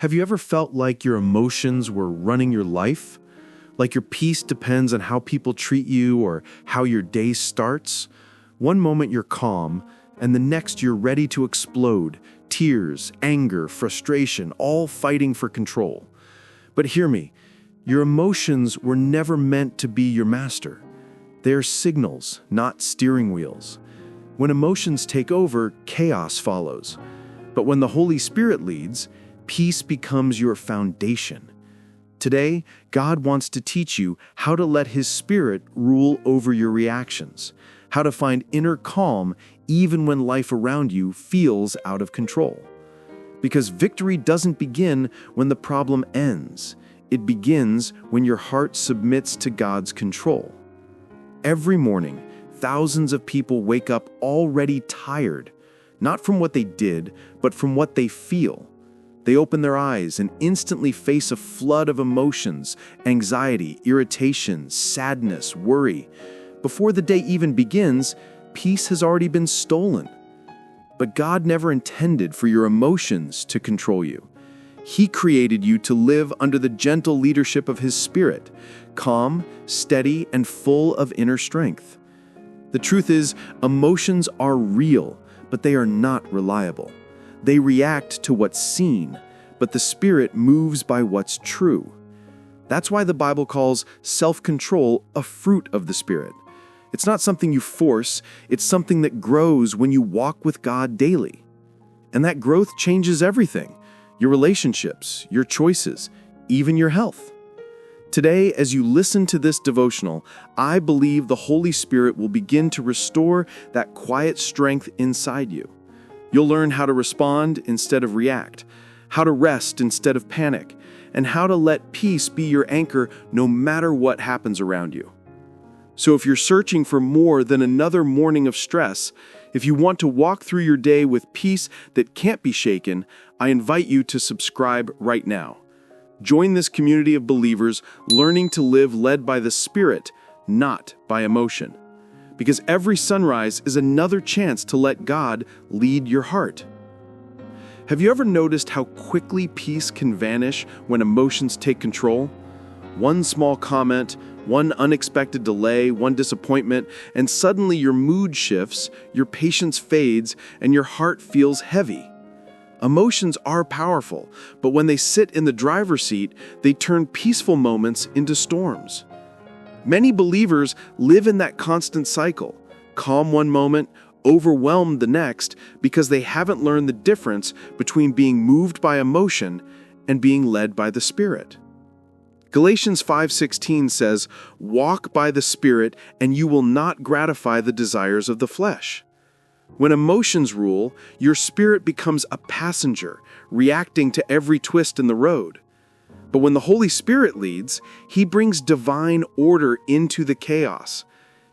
Have you ever felt like your emotions were running your life? Like your peace depends on how people treat you or how your day starts? One moment you're calm, and the next you're ready to explode. Tears, anger, frustration, all fighting for control. But hear me, your emotions were never meant to be your master. They're signals, not steering wheels. When emotions take over, chaos follows. But when the Holy Spirit leads, peace becomes your foundation. Today, God wants to teach you how to let His Spirit rule over your reactions, how to find inner calm even when life around you feels out of control. Because victory doesn't begin when the problem ends. It begins when your heart submits to God's control. Every morning, thousands of people wake up already tired, not from what they did, but from what they feel. They open their eyes and instantly face a flood of emotions, anxiety, irritation, sadness, worry. Before the day even begins, peace has already been stolen. But God never intended for your emotions to control you. He created you to live under the gentle leadership of His Spirit, calm, steady, and full of inner strength. The truth is, emotions are real, but they are not reliable. They react to what's seen, but the Spirit moves by what's true. That's why the Bible calls self-control a fruit of the Spirit. It's not something you force, it's something that grows when you walk with God daily. And that growth changes everything: your relationships, your choices, even your health. Today, as you listen to this devotional, I believe the Holy Spirit will begin to restore that quiet strength inside you. You'll learn how to respond instead of react, how to rest instead of panic, and how to let peace be your anchor no matter what happens around you. So if you're searching for more than another morning of stress, if you want to walk through your day with peace that can't be shaken, I invite you to subscribe right now. Join this community of believers learning to live led by the Spirit, not by emotion. Because every sunrise is another chance to let God lead your heart. Have you ever noticed how quickly peace can vanish when emotions take control? One small comment, one unexpected delay, one disappointment, and suddenly your mood shifts, your patience fades, and your heart feels heavy. Emotions are powerful, but when they sit in the driver's seat, they turn peaceful moments into storms. Many believers live in that constant cycle, calm one moment, overwhelmed the next, because they haven't learned the difference between being moved by emotion and being led by the Spirit. Galatians 5:16 says, "Walk by the Spirit, and you will not gratify the desires of the flesh." When emotions rule, your spirit becomes a passenger, reacting to every twist in the road. But when the Holy Spirit leads, He brings divine order into the chaos.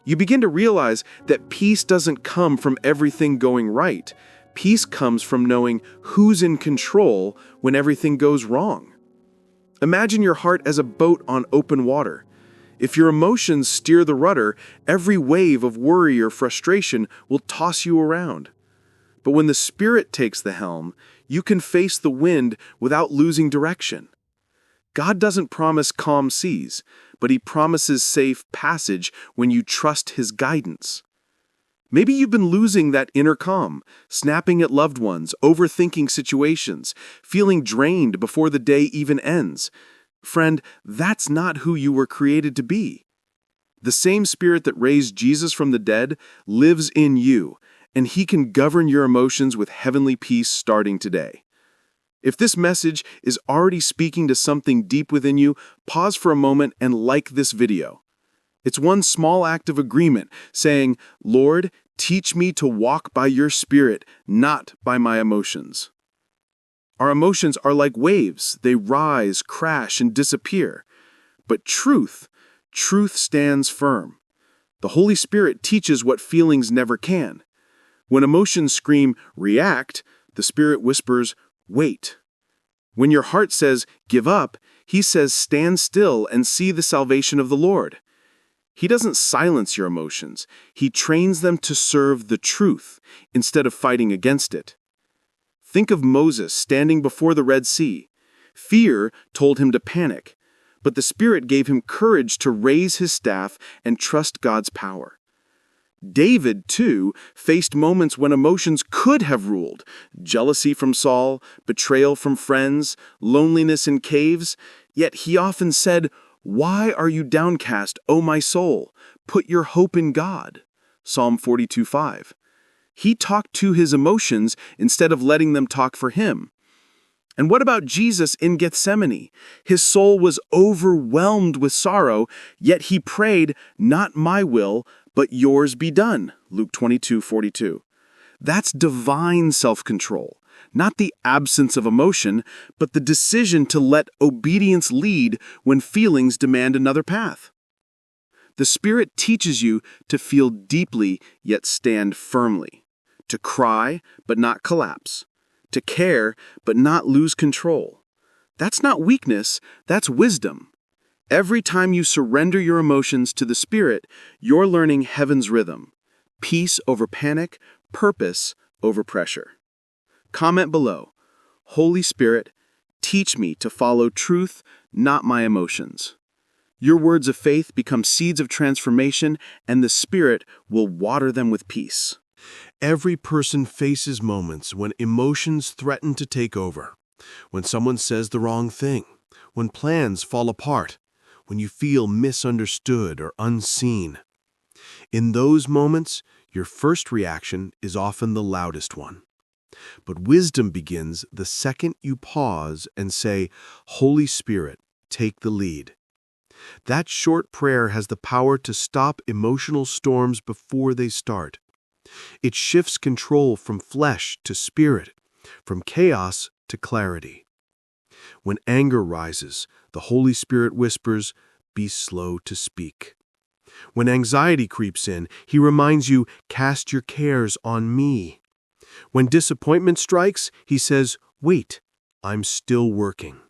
You begin to realize that peace doesn't come from everything going right. Peace comes from knowing who's in control when everything goes wrong. Imagine your heart as a boat on open water. If your emotions steer the rudder, every wave of worry or frustration will toss you around. But when the Spirit takes the helm, you can face the wind without losing direction. God doesn't promise calm seas, but He promises safe passage when you trust His guidance. Maybe you've been losing that inner calm, snapping at loved ones, overthinking situations, feeling drained before the day even ends. Friend, that's not who you were created to be. The same Spirit that raised Jesus from the dead lives in you, and He can govern your emotions with heavenly peace starting today. If this message is already speaking to something deep within you, pause for a moment and like this video. It's one small act of agreement, saying, "Lord, teach me to walk by your Spirit, not by my emotions." Our emotions are like waves. They rise, crash, and disappear. But truth stands firm. The Holy Spirit teaches what feelings never can. When emotions scream, "React," the Spirit whispers, "Wait." When your heart says, "Give up," He says, "Stand still and see the salvation of the Lord." He doesn't silence your emotions. He trains them to serve the truth instead of fighting against it. Think of Moses standing before the Red Sea. Fear told him to panic, but the Spirit gave him courage to raise his staff and trust God's power. David, too, faced moments when emotions could have ruled: jealousy from Saul, betrayal from friends, loneliness in caves. Yet he often said, "Why are you downcast, O my soul? Put your hope in God." Psalm 42:5. He talked to his emotions instead of letting them talk for him. And what about Jesus in Gethsemane? His soul was overwhelmed with sorrow, yet he prayed, "Not my will, but yours be done." Luke 22:42. That's divine self-control, not the absence of emotion, but the decision to let obedience lead when feelings demand another path. The Spirit teaches you to feel deeply yet stand firmly, to cry but not collapse, to care but not lose control. That's not weakness, that's wisdom. Every time you surrender your emotions to the Spirit, you're learning heaven's rhythm: peace over panic, purpose over pressure. Comment below: Holy Spirit, teach me to follow truth, not my emotions. Your words of faith become seeds of transformation, and the Spirit will water them with peace. Every person faces moments when emotions threaten to take over. When someone says the wrong thing, when plans fall apart, when you feel misunderstood or unseen. In those moments, your first reaction is often the loudest one. But wisdom begins the second you pause and say, "Holy Spirit, take the lead." That short prayer has the power to stop emotional storms before they start. It shifts control from flesh to spirit, from chaos to clarity. When anger rises, the Holy Spirit whispers, "Be slow to speak." When anxiety creeps in, He reminds you, "Cast your cares on me." When disappointment strikes, He says, "Wait, I'm still working."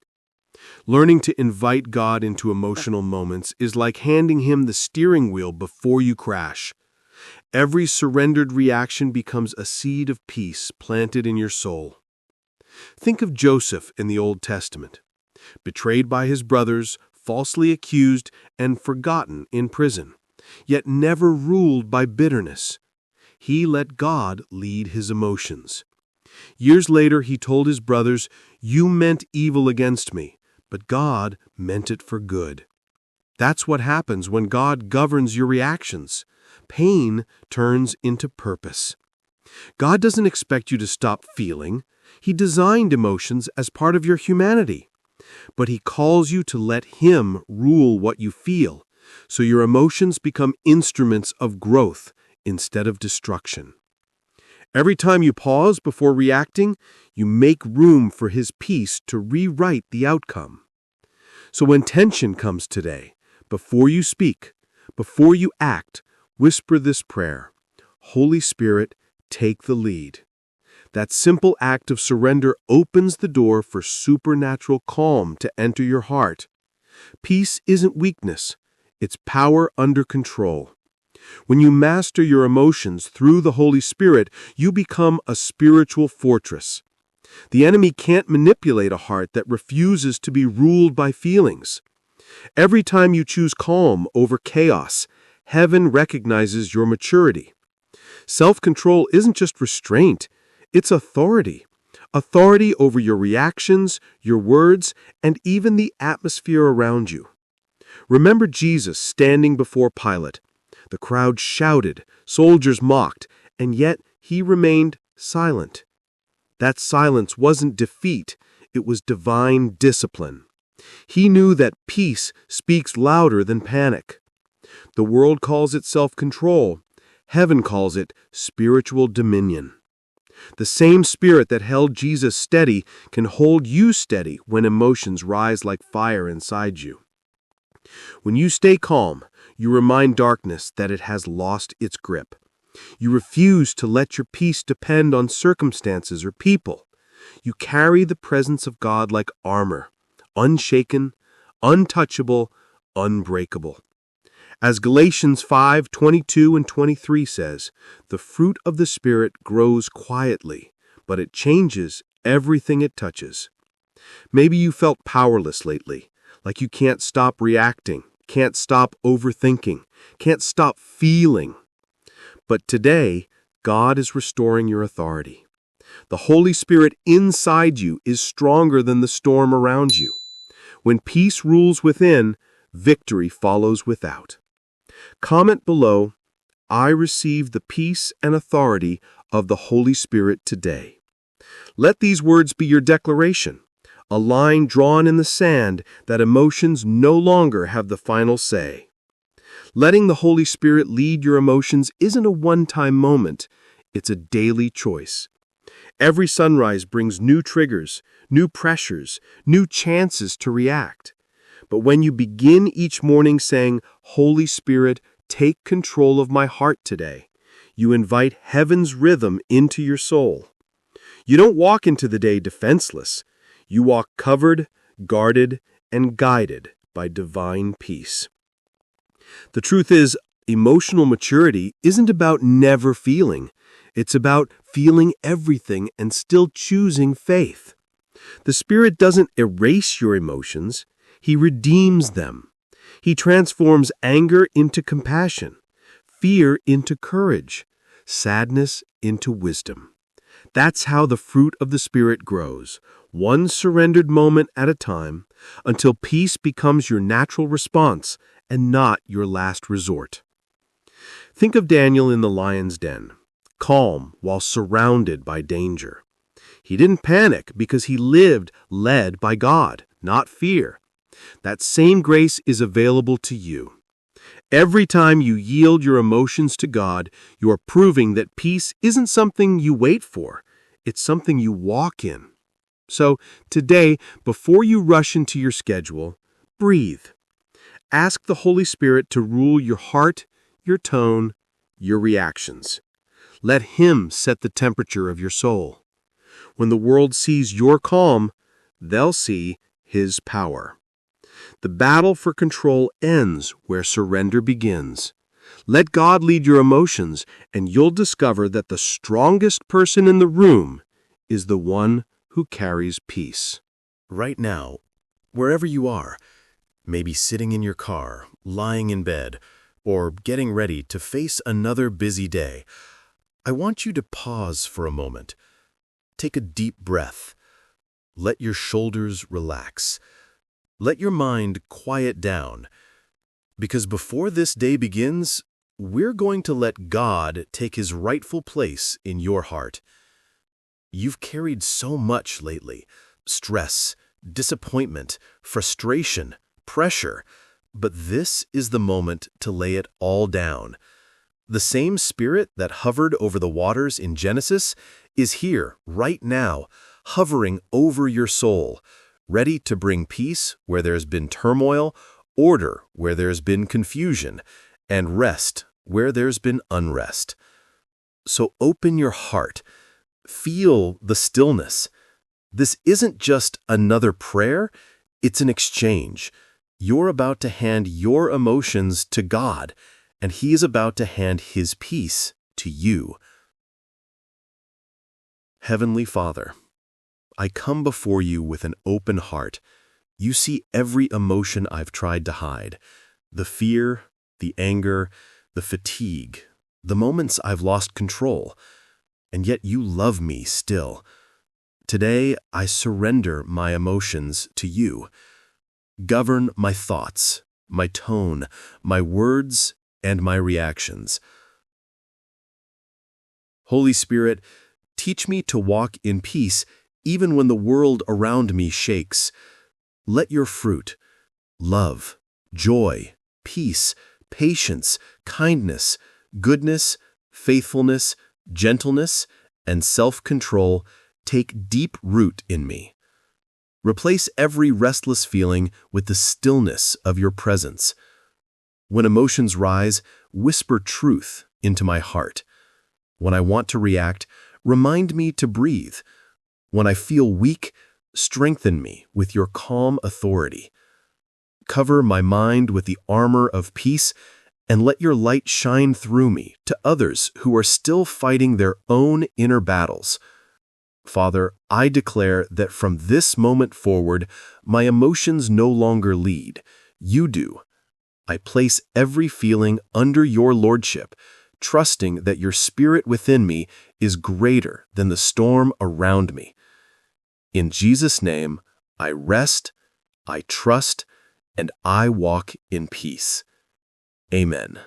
Learning to invite God into emotional moments is like handing Him the steering wheel before you crash. Every surrendered reaction becomes a seed of peace planted in your soul. Think of Joseph in the Old Testament. Betrayed by his brothers, falsely accused, and forgotten in prison, yet never ruled by bitterness. He let God lead his emotions. Years later, he told his brothers, "You meant evil against me, but God meant it for good." That's what happens when God governs your reactions. Pain turns into purpose. God doesn't expect you to stop feeling. He designed emotions as part of your humanity. But He calls you to let Him rule what you feel, so your emotions become instruments of growth instead of destruction. Every time you pause before reacting, you make room for His peace to rewrite the outcome. So when tension comes today, before you speak, before you act, whisper this prayer: "Holy Spirit, take the lead." That simple act of surrender opens the door for supernatural calm to enter your heart. Peace isn't weakness, it's power under control. When you master your emotions through the Holy Spirit, you become a spiritual fortress. The enemy can't manipulate a heart that refuses to be ruled by feelings. Every time you choose calm over chaos, heaven recognizes your maturity. Self-control isn't just restraint, it's authority. Authority over your reactions, your words, and even the atmosphere around you. Remember Jesus standing before Pilate. The crowd shouted, soldiers mocked, and yet He remained silent. That silence wasn't defeat, it was divine discipline. He knew that peace speaks louder than panic. The world calls it self-control. Heaven calls it spiritual dominion. The same Spirit that held Jesus steady can hold you steady when emotions rise like fire inside you. When you stay calm, you remind darkness that it has lost its grip. You refuse to let your peace depend on circumstances or people. You carry the presence of God like armor, unshaken, untouchable, unbreakable. As Galatians 5:22 and 23 says, the fruit of the Spirit grows quietly, but it changes everything it touches. Maybe you felt powerless lately, like you can't stop reacting, can't stop overthinking, can't stop feeling. But today, God is restoring your authority. The Holy Spirit inside you is stronger than the storm around you. When peace rules within, victory follows without. Comment below, I receive the peace and authority of the Holy Spirit today. Let these words be your declaration, a line drawn in the sand that emotions no longer have the final say. Letting the Holy Spirit lead your emotions isn't a one-time moment, it's a daily choice. Every sunrise brings new triggers, new pressures, new chances to react. But when you begin each morning saying, Holy Spirit, take control of my heart today, you invite heaven's rhythm into your soul. You don't walk into the day defenseless. You walk covered, guarded, and guided by divine peace. The truth is, emotional maturity isn't about never feeling. It's about feeling everything and still choosing faith. The Spirit doesn't erase your emotions. He redeems them. He transforms anger into compassion, fear into courage, sadness into wisdom. That's how the fruit of the Spirit grows, one surrendered moment at a time, until peace becomes your natural response and not your last resort. Think of Daniel in the lion's den, calm while surrounded by danger. He didn't panic because he lived led by God, not fear. That same grace is available to you. Every time you yield your emotions to God, you are proving that peace isn't something you wait for. It's something you walk in. So today, before you rush into your schedule, breathe. Ask the Holy Spirit to rule your heart, your tone, your reactions. Let Him set the temperature of your soul. When the world sees your calm, they'll see His power. The battle for control ends where surrender begins. Let God lead your emotions, and you'll discover that the strongest person in the room is the one who carries peace. Right now, wherever you are, maybe sitting in your car, lying in bed, or getting ready to face another busy day, I want you to pause for a moment. Take a deep breath. Let your shoulders relax. Let your mind quiet down. Because before this day begins, we're going to let God take His rightful place in your heart. You've carried so much lately: stress, disappointment, frustration, pressure. But this is the moment to lay it all down. The same Spirit that hovered over the waters in Genesis is here, right now, hovering over your soul, ready to bring peace where there's been turmoil, order where there's been confusion, and rest where there's been unrest. So open your heart. Feel the stillness. This isn't just another prayer, it's an exchange. You're about to hand your emotions to God, and He is about to hand His peace to you. Heavenly Father, I come before you with an open heart. You see every emotion I've tried to hide: the fear, the anger, the fatigue, the moments I've lost control. And yet you love me still. Today, I surrender my emotions to you. Govern my thoughts, my tone, my words, and my reactions. Holy Spirit, teach me to walk in peace even when the world around me shakes. Let your fruit, love, joy, peace, patience, kindness, goodness, faithfulness, gentleness, and self-control take deep root in me. Replace every restless feeling with the stillness of your presence. When emotions rise, whisper truth into my heart. When I want to react, remind me to breathe. When I feel weak, strengthen me with your calm authority. Cover my mind with the armor of peace, and let your light shine through me to others who are still fighting their own inner battles. Father, I declare that from this moment forward, my emotions no longer lead. You do. I place every feeling under your lordship, trusting that your spirit within me is greater than the storm around me. In Jesus' name, I rest, I trust, and I walk in peace. Amen.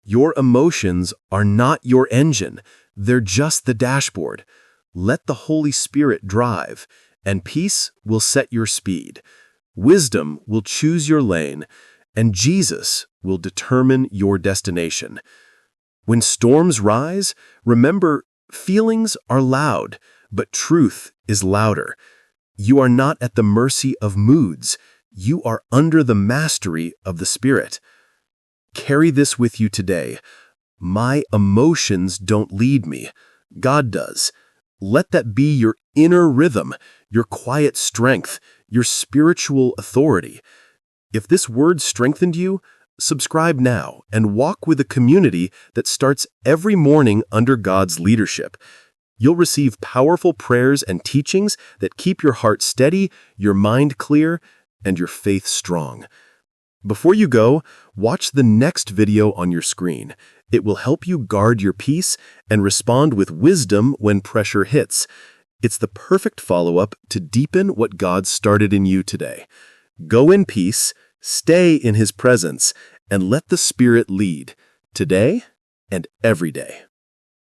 Your emotions are not your engine, they're just the dashboard. Let the Holy Spirit drive, and peace will set your speed. Wisdom will choose your lane, and Jesus will determine your destination. When storms rise, remember, feelings are loud, but truth is louder. You are not at the mercy of moods. You are under the mastery of the Spirit. Carry this with you today. My emotions don't lead me. God does. Let that be your inner rhythm, your quiet strength, your spiritual authority. If this word strengthened you, subscribe now and walk with a community that starts every morning under God's leadership. You'll receive powerful prayers and teachings that keep your heart steady, your mind clear, and your faith strong. Before you go, watch the next video on your screen. It will help you guard your peace and respond with wisdom when pressure hits. It's the perfect follow-up to deepen what God started in you today. Go in peace, stay in His presence, and let the Spirit lead, today and every day.